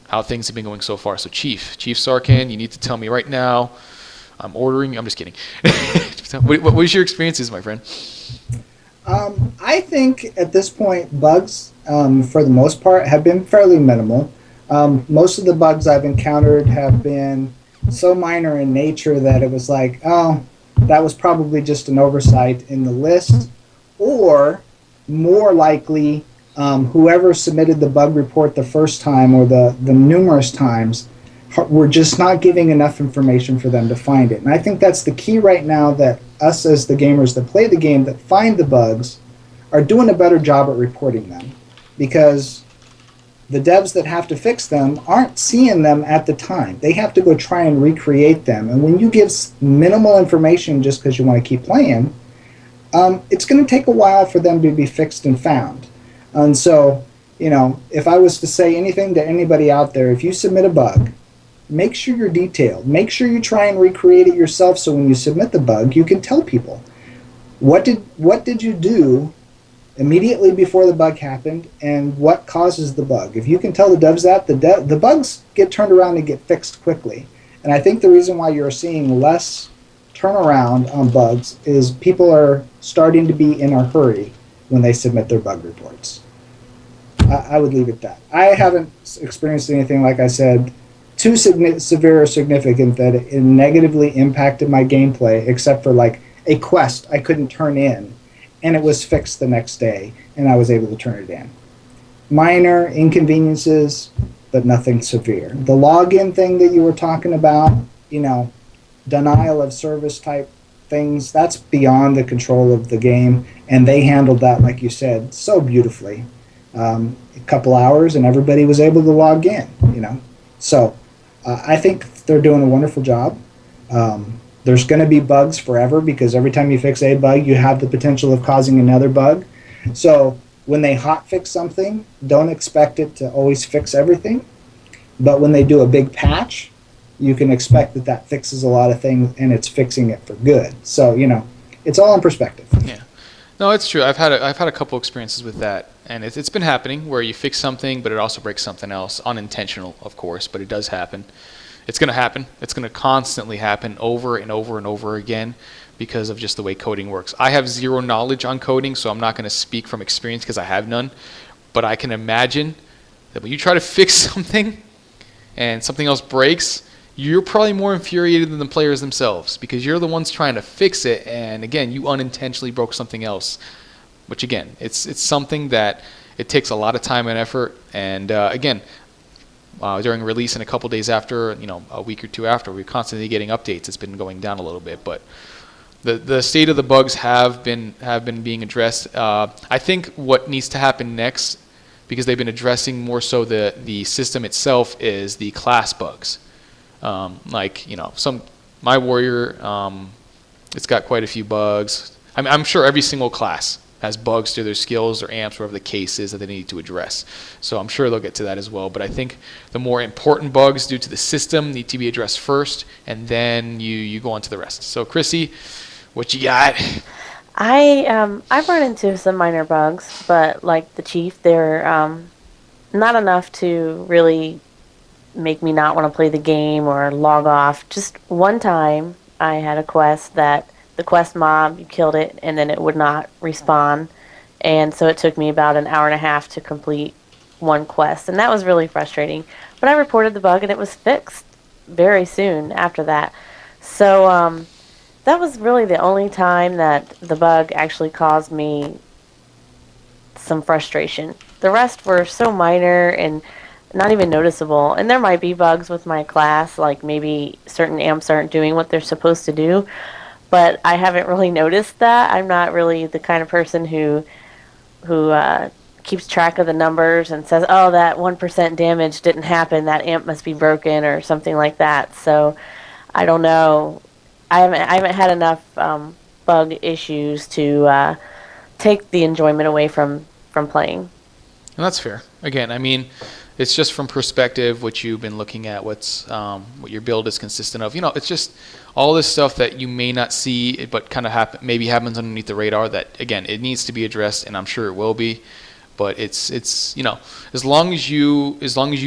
Speaker 1: how things have been going so far. So Chief Sarkin, you need to tell me right now. I'm just kidding. What was your experiences, my friend?
Speaker 2: I think at this point, bugs, for the most part, have been fairly minimal. Most of the bugs I've encountered have been so minor in nature that it was like, oh, that was probably just an oversight in the list. Or, more likely, whoever submitted the bug report the first time or the numerous times were just not giving enough information for them to find it. And I think that's the key right now, that us as the gamers that play the game that find the bugs are doing a better job at reporting them, because the devs that have to fix them aren't seeing them at the time. They have to go try and recreate them. And when you give minimal information just because you want to keep playing, it's going to take a while for them to be fixed and found. And so, if I was to say anything to anybody out there, if you submit a bug, make sure you're detailed. Make sure you try and recreate it yourself, so when you submit the bug, you can tell people what did you do immediately before the bug happened and what causes the bug. If you can tell the devs that, the bugs get turned around and get fixed quickly. And I think the reason why you're seeing less turnaround on bugs is people are starting to be in a hurry when they submit their bug reports. I would leave it at that. I haven't experienced anything, like I said, too severe or significant that it negatively impacted my gameplay, except for like a quest I couldn't turn in, and it was fixed the next day, and I was able to turn it in. Minor inconveniences, but nothing severe. The login thing that you were talking about, denial of service type things, that's beyond the control of the game, and they handled that, like you said, so beautifully. A couple hours, and everybody was able to log in, So I think they're doing a wonderful job. There's going to be bugs forever, because every time you fix a bug, you have the potential of causing another bug. So when they hot fix something, don't expect it to always fix everything. But when they do a big patch, you can expect that fixes a lot of things, and it's fixing it for good. So, it's all in perspective.
Speaker 1: Yeah. No, it's true. I've had a couple experiences with that, and it's been happening where you fix something, but it also breaks something else. Unintentional, of course, but it does happen. It's going to happen. It's going to constantly happen over and over and over again because of just the way coding works. I have zero knowledge on coding, so I'm not going to speak from experience because I have none. But I can imagine that when you try to fix something and something else breaks, you're probably more infuriated than the players themselves, because you're the ones trying to fix it, and again, you unintentionally broke something else which again, it's something that it takes a lot of time and effort. And again, during release and a couple days after, a week or two after, we're constantly getting updates. It's been going down a little bit, but the state of the bugs have been being addressed. I think what needs to happen next, because they've been addressing more so the system itself, is the class bugs. My warrior, it's got quite a few bugs. I'm sure every single class has bugs to their skills or amps, whatever the case is that they need to address. So I'm sure they'll get to that as well. But I think the more important bugs due to the system need to be addressed first, and then you go on to the rest. So Chrissy, what you got?
Speaker 3: I've run into some minor bugs, but like the Chief, they're not enough to really make me not want to play the game or log off. Just one time I had a quest that the quest mob, you killed it, and then it would not respawn. And so it took me about an hour and a half to complete one quest, and that was really frustrating. But I reported the bug, and it was fixed very soon after that. So that was really the only time that the bug actually caused me some frustration. The rest were so minor and not even noticeable. And there might be bugs with my class, like maybe certain amps aren't doing what they're supposed to do, but I haven't really noticed that. I'm not really the kind of person who keeps track of the numbers and says, oh, that 1% damage didn't happen, that amp must be broken or something like that. So I don't know. I haven't had enough bug issues to take the enjoyment away from playing.
Speaker 1: And that's fair. Again, I mean, it's just from perspective, what you've been looking at, what your build is consistent of. It's just all this stuff that you may not see, but kind of maybe happens underneath the radar. That again, it needs to be addressed, and I'm sure it will be. But it's as long as you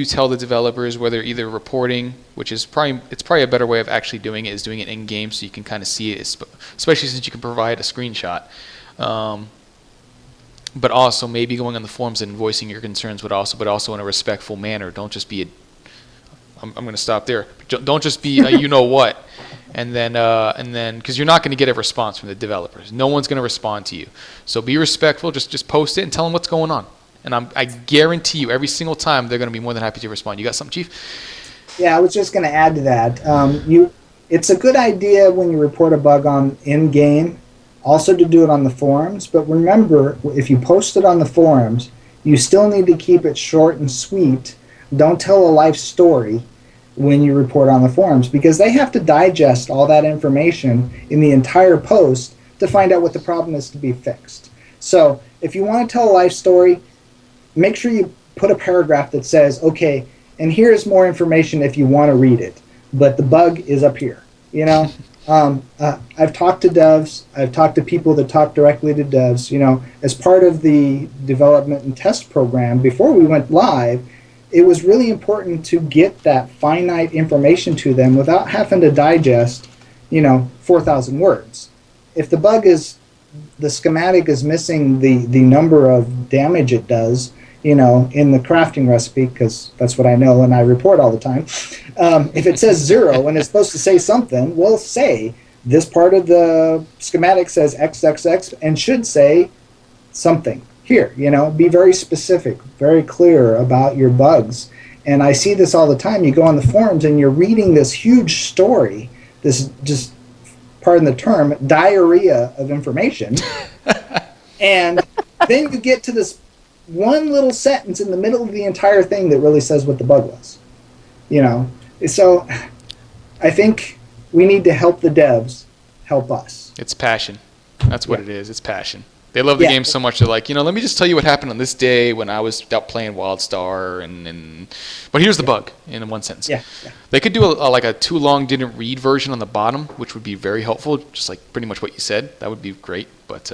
Speaker 1: tell the developers, whether either reporting, which is probably a better way of actually doing it, is doing it in game so you can kind of see it, especially since you can provide a screenshot. But also maybe going on the forums and voicing your concerns, but also in a respectful manner. Don't just be I'm going to stop there. Don't just be you know what, and then because you're not going to get a response from the developers. No one's going to respond to you. So be respectful. Just post it and tell them what's going on. And I guarantee you, every single time they're going to be more than happy to respond. You got something, Chief?
Speaker 2: Yeah, I was just going to add to that. It's a good idea when you report a bug on in-game, also to do it on the forums. But remember, if you post it on the forums, you still need to keep it short and sweet. Don't tell a life story when you report on the forums, because they have to digest all that information in the entire post to find out what the problem is to be fixed. So if you want to tell a life story, make sure you put a paragraph that says, okay, and here's more information if you want to read it, but the bug is up here. I've talked to devs. I've talked to people that talk directly to devs. As part of the development and test program, before we went live, it was really important to get that finite information to them without having to digest, 4,000 words. If the bug is, the schematic is missing the number of damage it does, in the crafting recipe, because that's what I know and I report all the time. If it says 0 and it's supposed to say something, we'll say this part of the schematic says XXX and should say something here. Be very specific, very clear about your bugs. And I see this all the time. You go on the forums and you're reading this huge story, this just, pardon the term, diarrhea of information. And then you get to this one little sentence in the middle of the entire thing that really says what the bug was. So I think we need to help the devs help us.
Speaker 1: It's passion. That's what it is. It's passion. They love the game so much. They're like, let me just tell you what happened on this day when I was out playing Wildstar, but here's the bug in one sentence.
Speaker 2: Yeah.
Speaker 1: They could do a too long didn't read version on the bottom, which would be very helpful, just like pretty much what you said. That would be great. But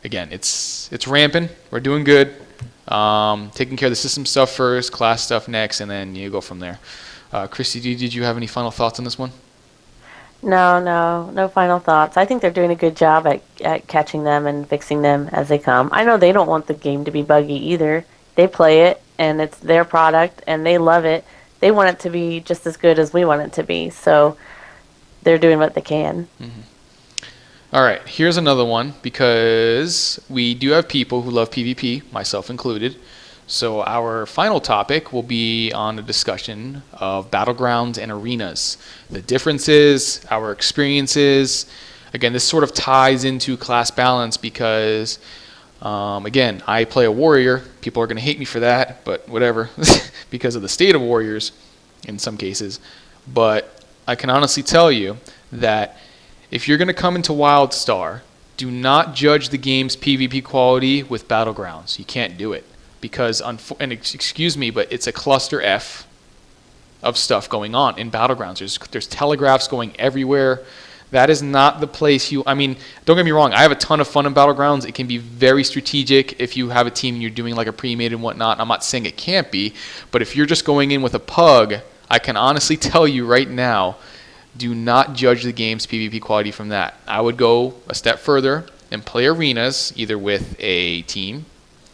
Speaker 1: again, it's rampant. We're doing good. Taking care of the system stuff first, class stuff next, and then you go from there. Christy, did you have any final thoughts on this one?
Speaker 3: No final thoughts. I think they're doing a good job at catching them and fixing them as they come. I know they don't want the game to be buggy either. They play it, and it's their product, and they love it. They want it to be just as good as we want it to be, so they're doing what they can.
Speaker 1: Mm-hmm. All right, here's another one because we do have people who love PvP, myself included. So our final topic will be on a discussion of battlegrounds and arenas, the differences, our experiences. Again, this sort of ties into class balance because, again, I play a warrior. People are going to hate me for that, but whatever, because of the state of warriors in some cases. But I can honestly tell you that if you're going to come into Wildstar, do not judge the game's PvP quality with battlegrounds. You can't do it because, and excuse me, but it's a cluster F of stuff going on in battlegrounds. There's telegraphs going everywhere. That is not the place I mean, don't get me wrong. I have a ton of fun in battlegrounds. It can be very strategic if you have a team and you're doing like a pre-made and whatnot. I'm not saying it can't be, but if you're just going in with a pug, I can honestly tell you right now, do not judge the game's PvP quality from that. I would go a step further and play arenas either with a team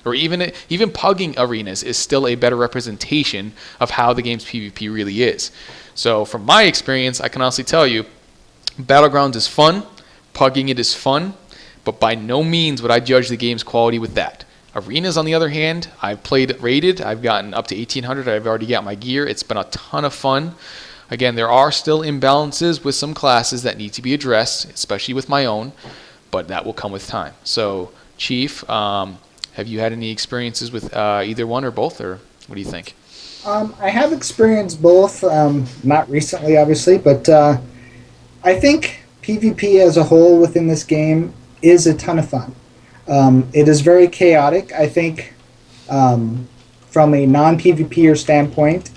Speaker 1: or even pugging arenas is still a better representation of how the game's PvP really is. So from my experience, I can honestly tell you, Battlegrounds is fun, pugging it is fun, but by no means would I judge the game's quality with that. Arenas, on the other hand, I've played rated. I've gotten up to 1800. I've already got my gear. It's been a ton of fun. Again, there are still imbalances with some classes that need to be addressed, especially with my own, but that will come with time. So, Chief, have you had any experiences with either one or both, or what do you think?
Speaker 2: I have experienced both, not recently, obviously, but I think PvP as a whole within this game is a ton of fun. It is very chaotic. I think from a non-PvPer standpoint,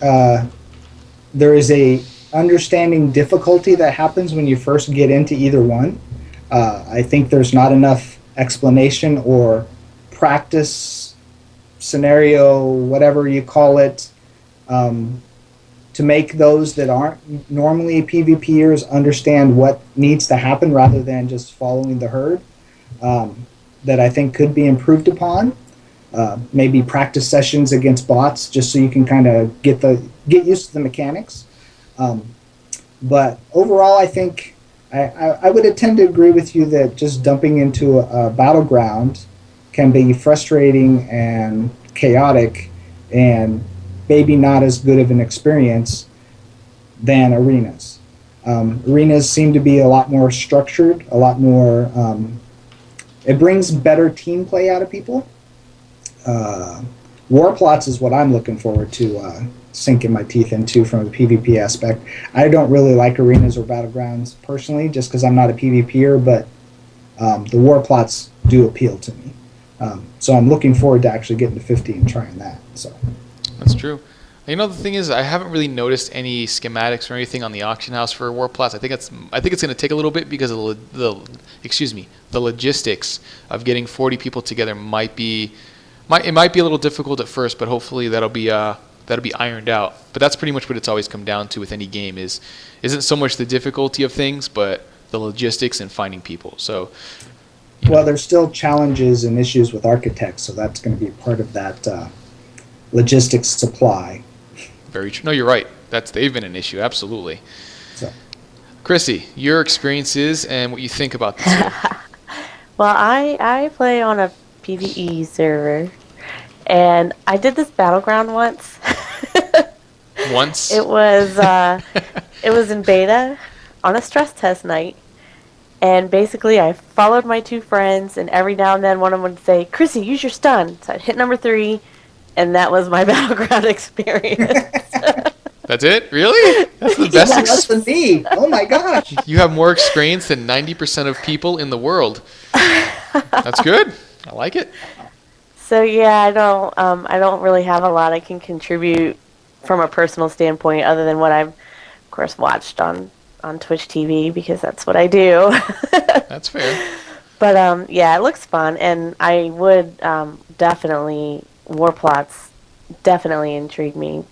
Speaker 2: there is a understanding difficulty that happens when you first get into either one. I think there's not enough explanation or practice scenario, whatever you call it, to make those that aren't normally PvPers understand what needs to happen rather than just following the herd. That I think could be improved upon. Maybe practice sessions against bots just so you can kind of get used to the mechanics. But overall, I think I would tend to agree with you that just dumping into a battleground can be frustrating and chaotic and maybe not as good of an experience than arenas. Arenas seem to be a lot more structured, a lot more... it brings better team play out of people. War plots is what I'm looking forward to sinking my teeth into from a PvP aspect. I don't really like arenas or battlegrounds personally, just because I'm not a PvPer, but the war plots do appeal to me. So I'm looking forward to actually getting to 50 and trying that. So
Speaker 1: that's true. You know, the thing is, I haven't really noticed any schematics or anything on the auction house for war plots. I think it's going to take a little bit because of the logistics of getting 40 people together might be a little difficult at first, but hopefully that'll be ironed out. But that's pretty much what it's always come down to with any game isn't so much the difficulty of things, but the logistics and finding people. So,
Speaker 2: well, there's still challenges and issues with architects, so that's going to be part of that logistics supply.
Speaker 1: Very true. No, you're right. They've been an issue, absolutely.
Speaker 2: So,
Speaker 1: Chrissy, your experiences and what you think about this game.
Speaker 3: Well, I play on a PvE server, and I did this battleground once.
Speaker 1: Once?
Speaker 3: It was in beta on a stress test night, and basically I followed my two friends, and every now and then one of them would say, "Chrissy, use your stun." So I'd hit number 3, and that was my battleground experience.
Speaker 1: That's it? Really? That's the best
Speaker 2: less than me. Oh my gosh.
Speaker 1: You have more experience than 90% of people in the world. That's good. I like it.
Speaker 3: So yeah, I don't really have a lot I can contribute from a personal standpoint other than what I've of course watched on Twitch TV because that's what I do.
Speaker 1: That's fair.
Speaker 3: But yeah, it looks fun, and I would definitely war plots definitely intrigue me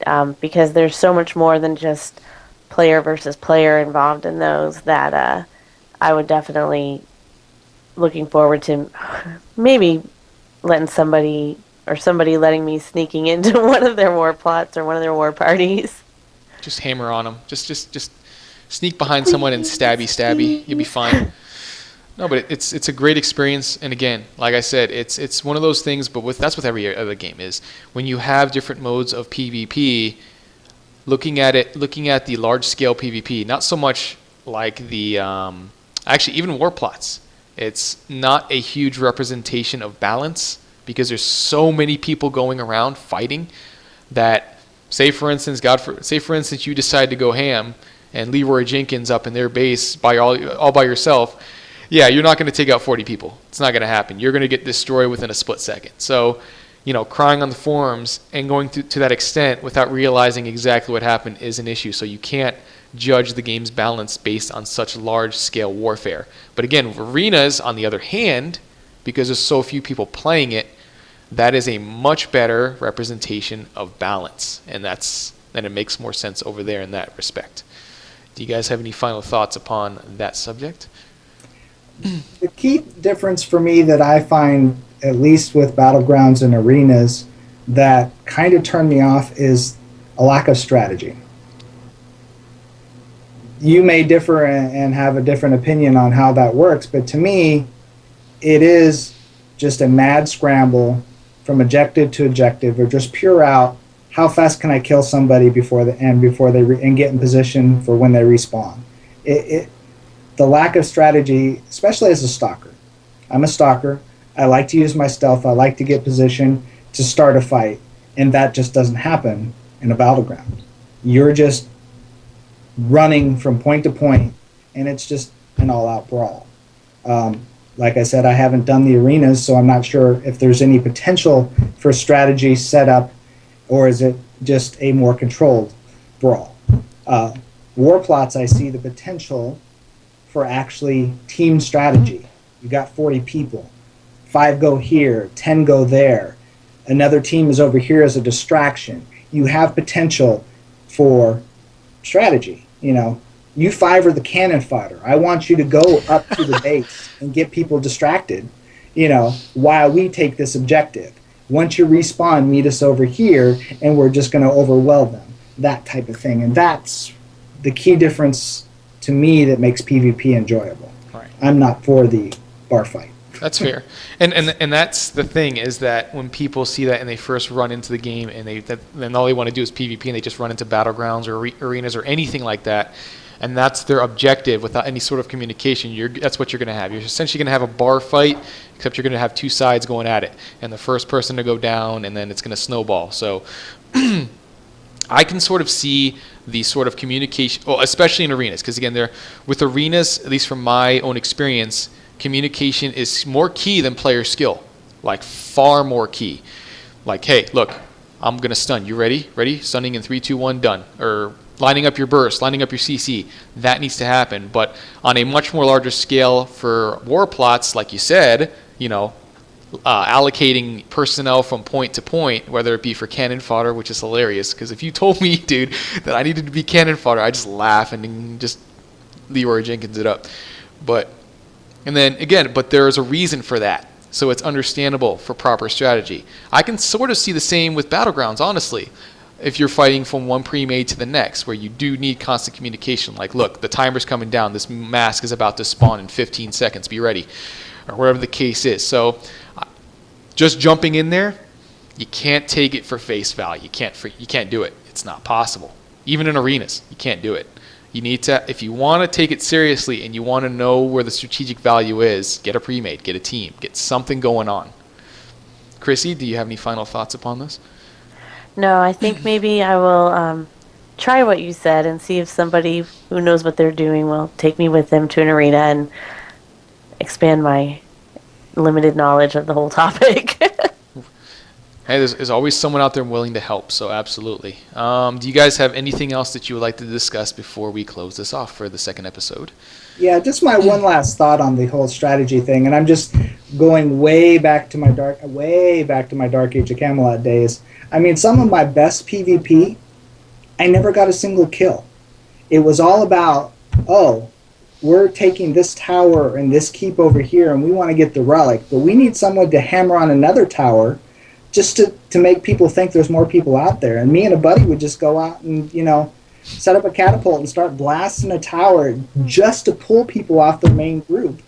Speaker 3: because there's so much more than just player versus player involved in those that I would definitely looking forward to maybe letting somebody letting me sneaking into one of their war plots or one of their war parties.
Speaker 1: Just hammer on them. Just sneak behind someone and stabby. You'll be fine. No, but it's a great experience, and again, like I said, it's one of those things. But that's what every other game is. When you have different modes of PvP, looking at the large scale PvP, not so much like the actually even war plots. It's not a huge representation of balance because there's so many people going around fighting that, say for instance, you decide to go ham and Leroy Jenkins up in their base all by yourself. Yeah, you're not going to take out 40 people. It's not going to happen. You're going to get destroyed within a split second. So, crying on the forums and going to that extent without realizing exactly what happened is an issue. So you can't judge the game's balance based on such large-scale warfare. But again, arenas, on the other hand, because there's so few people playing it, that is a much better representation of balance. And it makes more sense over there in that respect. Do you guys have any final thoughts upon that subject?
Speaker 2: The key difference for me that I find, at least with battlegrounds and arenas, that kind of turned me off is a lack of strategy. You may differ and have a different opinion on how that works, but to me, it is just a mad scramble from objective to objective, or just pure out. How fast can I kill somebody before they get in position for when they respawn? The lack of strategy, especially as a stalker. I'm a stalker. I like to use my stealth. I like to get position to start a fight, and that just doesn't happen in a battleground. You're just running from point to point, and it's just an all-out brawl. Like I said, I haven't done the arenas, so I'm not sure if there's any potential for strategy set up, or is it just a more controlled brawl. War plots, I see the potential for actually team strategy. You got 40 people. 5 go here, 10 go there. Another team is over here as a distraction. You have potential for strategy. You 5 are the cannon fodder. I want you to go up to the base and get people distracted, while we take this objective. Once you respawn, meet us over here, and we're just going to overwhelm them. That type of thing. And that's the key difference to me that makes PvP enjoyable.
Speaker 1: Right.
Speaker 2: I'm not for the bar fight.
Speaker 1: That's fair. And that's the thing, is that when people see that and they first run into the game and then all they want to do is PvP and they just run into battlegrounds or arenas or anything like that, and that's their objective without any sort of communication, that's what you're going to have. You're essentially going to have a bar fight, except you're going to have two sides going at it, and the first person to go down, and then it's going to snowball. So I can sort of see the sort of communication, especially in arenas, because again, with arenas, at least from my own experience, communication is more key than player skill, like far more key. Like, hey, look, I'm going to stun. You ready? Ready? Stunning in 3, 2, 1, done. Or lining up your burst, lining up your CC. That needs to happen. But on a much more larger scale for war plots, like you said, allocating personnel from point to point, whether it be for cannon fodder, which is hilarious, because if you told me, dude, that I needed to be cannon fodder, I just laugh and then just Leroy Jenkins it up. But there is a reason for that. So it's understandable for proper strategy. I can sort of see the same with battlegrounds, honestly. If you're fighting from one pre-made to the next, where you do need constant communication, like, look, the timer's coming down, this mask is about to spawn in 15 seconds, be ready, or whatever the case is. So just jumping in there, you can't take it for face value. You can't do it. It's not possible. Even in arenas, you can't do it. You need to, if you want to take it seriously and you want to know where the strategic value is, get a pre-made, get a team, get something going on. Chrissy, do you have any final thoughts upon this?
Speaker 3: No, I think maybe I will try what you said and see if somebody who knows what they're doing will take me with them to an arena and expand my limited knowledge of the whole topic.
Speaker 1: Hey, there's always someone out there willing to help, so absolutely. Do you guys have anything else that you would like to discuss before we close this off for the second episode?
Speaker 2: Yeah, just my one last thought on the whole strategy thing, and I'm just going way back to my Dark Age of Camelot days. I mean, some of my best PvP, I never got a single kill. It was all about, we're taking this tower and this keep over here, and we want to get the relic, but we need someone to hammer on another tower just to make people think there's more people out there. And me and a buddy would just go out and, set up a catapult and start blasting a tower just to pull people off the main group.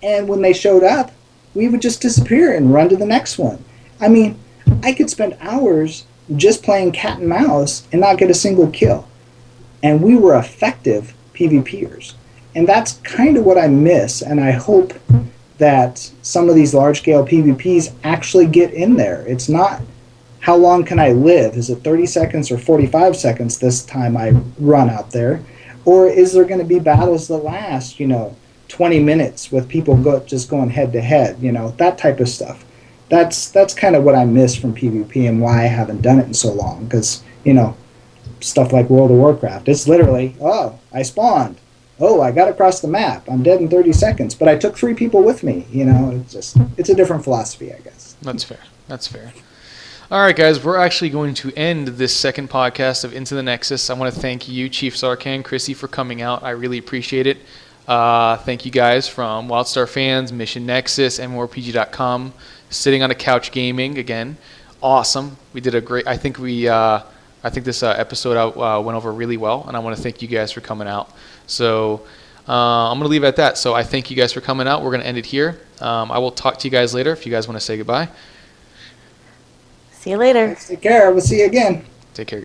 Speaker 2: And when they showed up, we would just disappear and run to the next one. I mean, I could spend hours just playing cat and mouse and not get a single kill. And we were effective PvPers. And that's kind of what I miss, and I hope that some of these large-scale PvPs actually get in there. It's not how long can I live? Is it 30 seconds or 45 seconds this time I run out there? Or is there going to be battles that last, 20 minutes with people just going head-to-head, that type of stuff. That's kind of what I miss from PvP and why I haven't done it in so long. Because, stuff like World of Warcraft, it's literally, oh, I spawned. Oh, I got across the map. I'm dead in 30 seconds. But I took 3 people with me. It's a different philosophy, I guess.
Speaker 1: That's fair. All right, guys, we're actually going to end this second podcast of Into the Nexus. I want to thank you, Chief Sarkhan, Chrissy, for coming out. I really appreciate it. Thank you guys from Wildstar fans, Mission Nexus, MMORPG.com, Sitting on a Couch Gaming again. Awesome. We did a great. I think this episode went over really well, and I want to thank you guys for coming out. So I'm going to leave it at that. So I thank you guys for coming out. We're going to end it here. I will talk to you guys later if you guys want to say goodbye.
Speaker 3: See you later.
Speaker 2: Take care. We'll see you again.
Speaker 1: Take care.